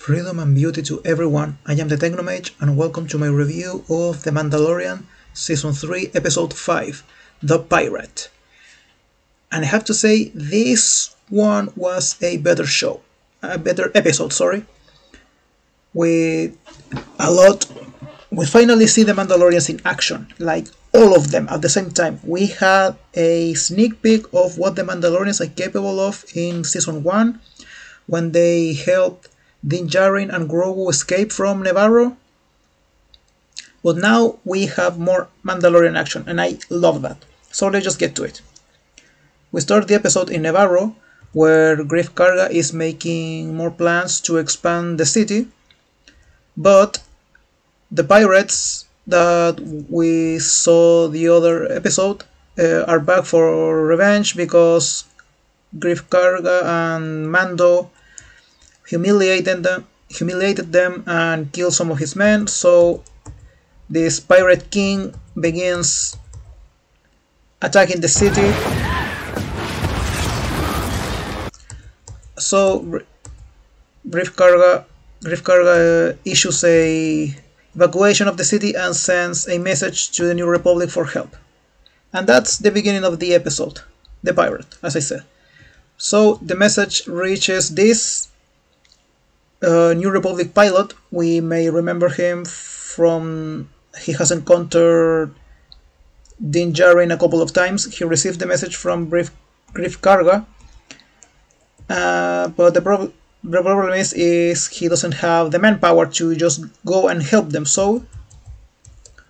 Freedom and beauty to everyone, I am the Technomage and welcome to my review of The Mandalorian Season 3 Episode 5, The Pirate. And I have to say, this one was a better episode, with we finally see the Mandalorians in action, like all of them at the same time. We had a sneak peek of what the Mandalorians are capable of in Season 1, when they helped Din Djarin and Grogu escape from Nevarro. But now we have more Mandalorian action, and I love that. So let's just get to it. We start the episode in Nevarro, where Greef Karga is making more plans to expand the city, but the pirates that we saw the other episode are back for revenge because Greef Karga and Mando humiliated them and killed some of his men. So this pirate king begins attacking the city. So Greef Karga issues a evacuation of the city and sends a message to the New Republic for help. And that's the beginning of the episode, the pirate, as I said. So the message reaches this New Republic pilot. We may remember him from he has encountered Din Djarin a couple of times. He received the message from Greef Karga, but the problem is he doesn't have the manpower to just go and help them. So,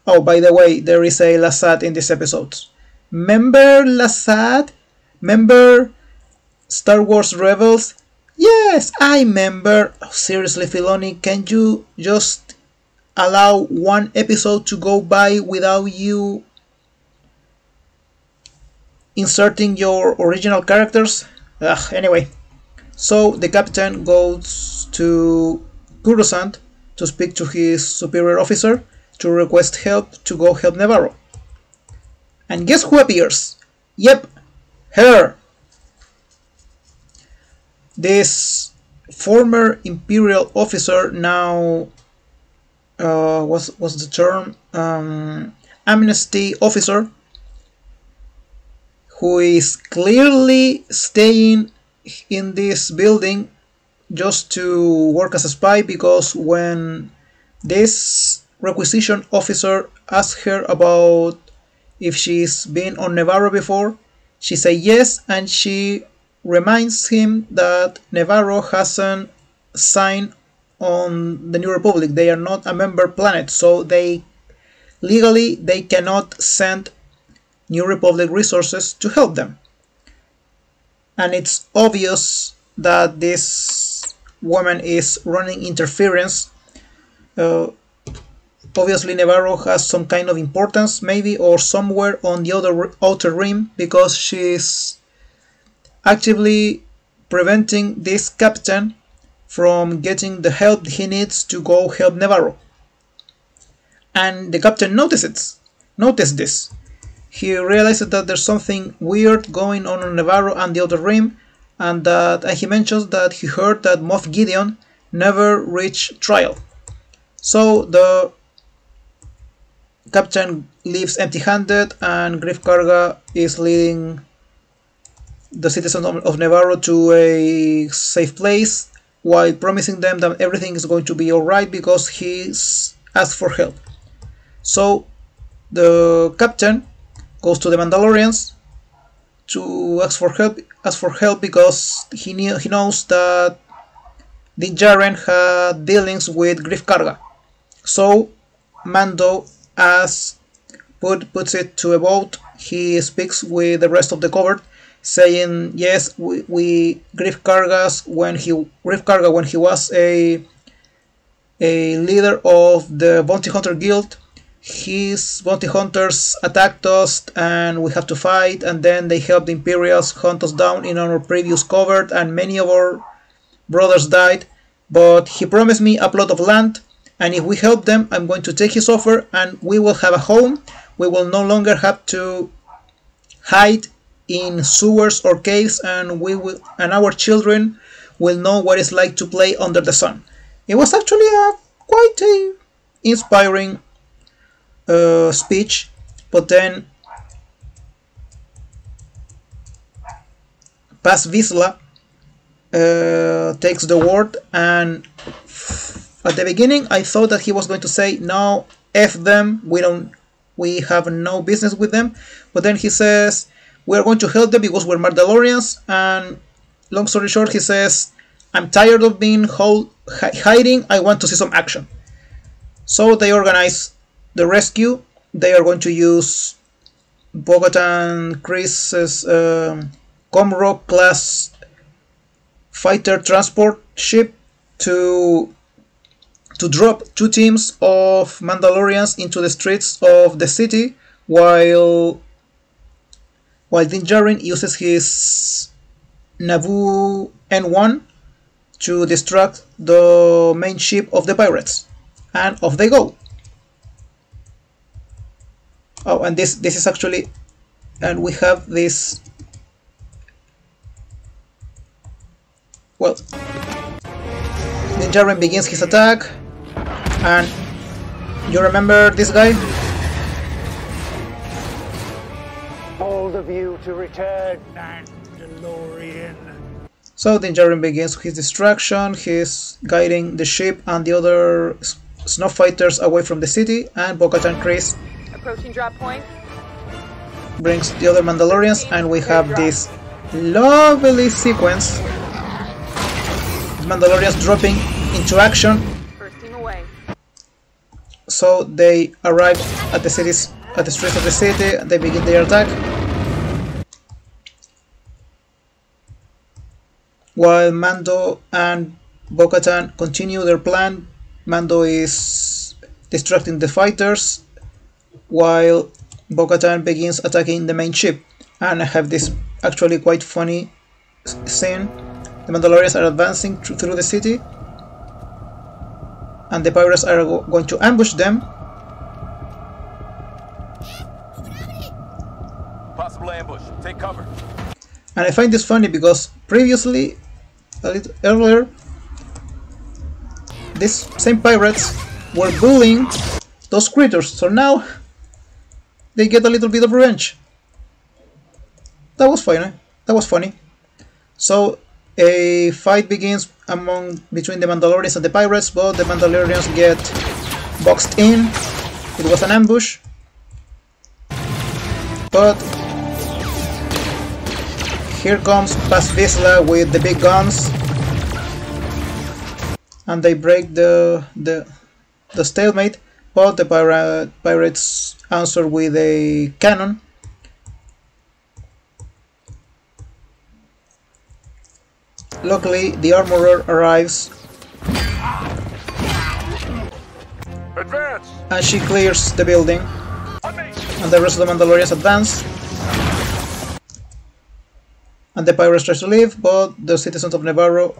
oh, by the way, there is a Lasat in this episode. Remember Lasat? Remember Star Wars Rebels? Yes, I remember. Oh, seriously, Filoni, can you just allow one episode to go by without you inserting your original characters? Anyway, so the captain goes to Coruscant to speak to his superior officer to request help to go help Nevarro. And guess who appears? Yep, her! This former Imperial officer, now what's the term? Amnesty officer, who is clearly staying in this building just to work as a spy, because when this requisition officer asks her about if she's been on Nevarro before, she says yes, and she reminds him that Nevarro hasn't signed on the New Republic. They are not a member planet, so legally they cannot send New Republic resources to help them. And it's obvious that this woman is running interference. Obviously Nevarro has some kind of importance, maybe, or somewhere on the outer rim, because she's actively preventing this captain from getting the help he needs to go help Nevarro. And the captain noticed this. He realizes that there's something weird going on Nevarro and the Outer Rim, and he mentions that he heard that Moff Gideon never reached trial. So the captain leaves empty-handed, and Greef Karga is leading the citizens of Nevarro to a safe place, while promising them that everything is going to be alright because he's asked for help. So the captain goes to the Mandalorians to ask for help because he knows that Din Djarin had dealings with Greef Karga. So Mando puts it to a vote. He speaks with the rest of the cohort, saying yes, Greef Karga when he was a leader of the Bounty Hunter Guild, his bounty hunters attacked us and we have to fight, and then they helped the Imperials hunt us down in our previous covert, and many of our brothers died, but he promised me a plot of land, and if we help them, I'm going to take his offer and we will have a home. We will no longer have to hide in sewers or caves, and our children will know what it's like to play under the sun. It was actually a quite a inspiring speech, but then Paz Vizsla takes the word, and at the beginning I thought that he was going to say, no, F them, we have no business with them, but then he says, we're going to help them because we're Mandalorians, and long story short, he says, I'm tired of being hiding, I want to see some action. So they organize the rescue. They are going to use Bo-Katan Kryz's Comrock class fighter transport ship to drop 2 teams of Mandalorians into the streets of the city, while Din Djarin uses his Naboo N1 to distract the main ship of the pirates, and off they go. Oh, and this is actually, and we have this. Well, Din Djarin begins his attack, and you remember this guy? Bold of you to return, Mandalorian. So Din Djarin begins his distraction. He's guiding the ship and the other snuff fighters away from the city, and Bo-Katan Kryz approaching drop point brings the other Mandalorians, and we have this lovely sequence. Mandalorians dropping into action. First team away. So they arrive at the streets of the city, and they begin their attack. While Mando and Bo-Katan continue their plan, Mando is distracting the fighters, while Bo-Katan begins attacking the main ship. And I have this actually quite funny scene. The Mandalorians are advancing through the city, and the pirates are going to ambush them. Possible ambush. Take cover. And I find this funny because previously, a little earlier, these same pirates were bullying those critters, so now they get a little bit of revenge. That was funny. That was funny. So a fight begins between the Mandalorians and the pirates, but the Mandalorians get boxed in. It was an ambush, but here comes Paz Vizsla with the big guns, and they break the stalemate. But the pirates answer with a cannon. Luckily, the armorer arrives, Advance. and she clears the building, and the rest of the Mandalorians advance. And the pirates try to leave, but the citizens of Nevarro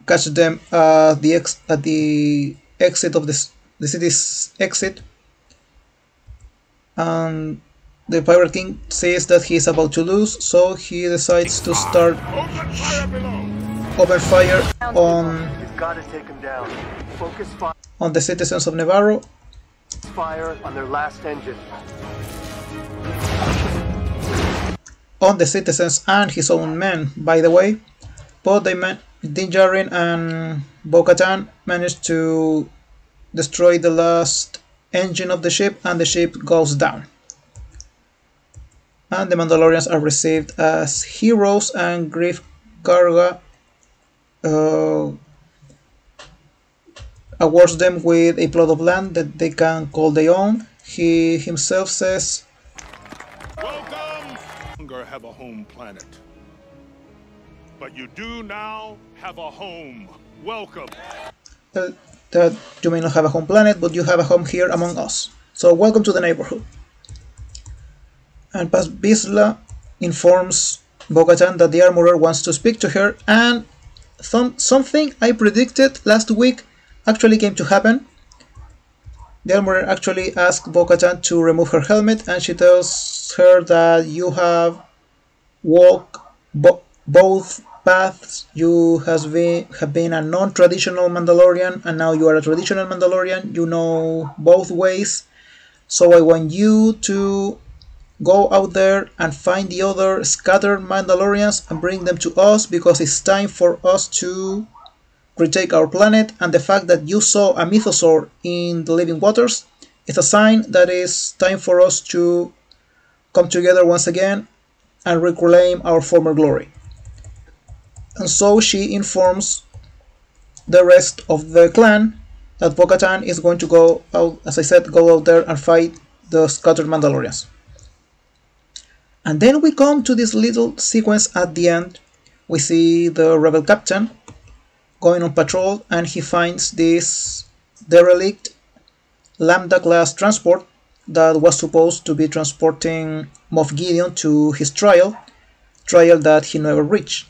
catch them at the exit of the city's exit. And the Pirate King says that he is about to lose, so he decides to start open fire on You've got to take them down. Focus on the citizens of Nevarro. fire on their last engine. On the citizens and his own men, by the way. But Din Djarin and Bo-Katan managed to destroy the last engine of the ship, and the ship goes down. And the Mandalorians are received as heroes, and Grief Karga awards them with a plot of land that they can call their own. He himself says, Welcome! No longer have a home planet. But you do now have a home. Welcome. that you may not have a home planet, but you have a home here among us. So welcome to the neighborhood. And Paz Vizsla informs Bo-Katan that the armorer wants to speak to her, and something I predicted last week actually came to happen. The armorer actually asked Bo-Katan to remove her helmet, and she tells her that you have walked both paths. You have been a non-traditional Mandalorian, and now you are a traditional Mandalorian. You know both ways. So I want you to go out there and find the other scattered Mandalorians and bring them to us, because it's time for us to retake our planet. And the fact that you saw a mythosaur in the living waters is a sign that it's time for us to come together once again and reclaim our former glory. And so she informs the rest of the clan that Bo-Katan is going to go out, as I said, go out there and fight the scattered Mandalorians. And then we come to this little sequence at the end. We see the rebel captain going on patrol, and he finds this derelict Lambda class transport that was supposed to be transporting Moff Gideon to his trial that he never reached.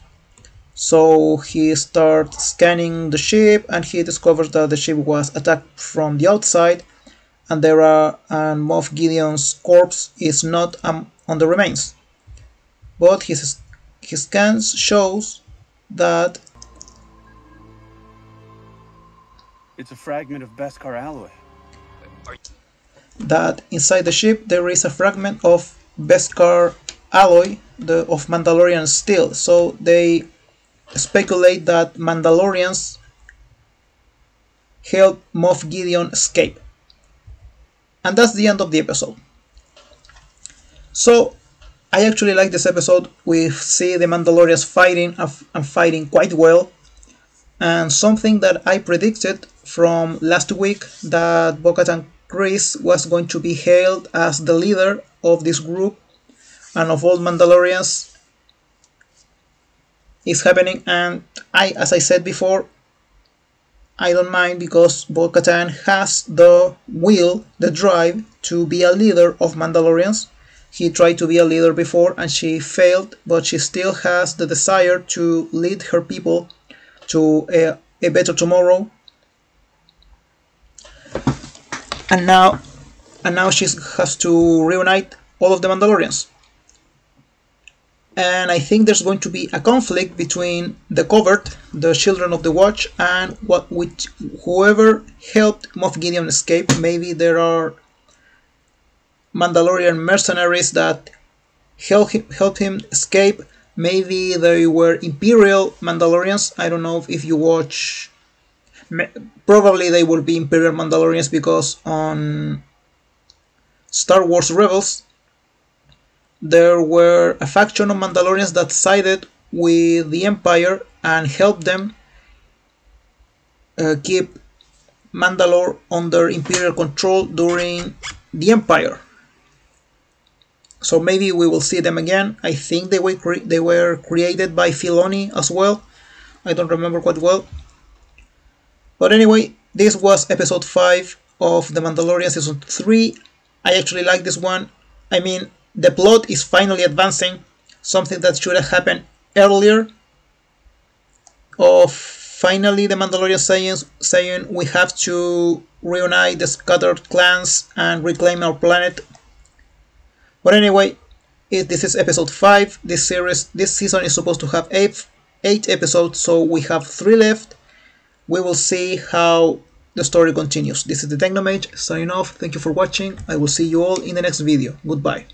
So he starts scanning the ship, and he discovers that the ship was attacked from the outside, and Moff Gideon's corpse is not on the remains. But his scans shows that it's a fragment of Beskar alloy. That inside the ship there is a fragment of Beskar alloy of Mandalorian steel. So they speculate that Mandalorians helped Moff Gideon escape. And that's the end of the episode. So I actually like this episode. We see the Mandalorians fighting and fighting quite well. And something that I predicted from last week, that Bo-Katan Kryze was going to be hailed as the leader of this group and of all Mandalorians, is happening. And as I said before, I don't mind, because Bo-Katan has the will, the drive to be a leader of Mandalorians. He tried to be a leader before and she failed, but she still has the desire to lead her people to a better tomorrow. And now she has to reunite all of the Mandalorians. And I think there's going to be a conflict between the Covert, the Children of the Watch, and whoever helped Moff Gideon escape. Maybe there are Mandalorian mercenaries that helped him escape. Maybe they were Imperial Mandalorians. I don't know if you watch. Probably they will be Imperial Mandalorians, because on Star Wars Rebels there were a faction of Mandalorians that sided with the Empire and helped them keep Mandalore under Imperial control during the Empire. So maybe we will see them again. I think they were created by Filoni as well. I don't remember quite well. But anyway, this was episode 5 of The Mandalorian season 3. I actually like this one. I mean, the plot is finally advancing, something that should have happened earlier. Finally the Mandalorian saying we have to reunite the scattered clans and reclaim our planet. But anyway, this is episode 5. This season is supposed to have 8 episodes, so we have 3 left. We will see how the story continues. This is the Technomage signing off. Thank you for watching. I will see you all in the next video. Goodbye.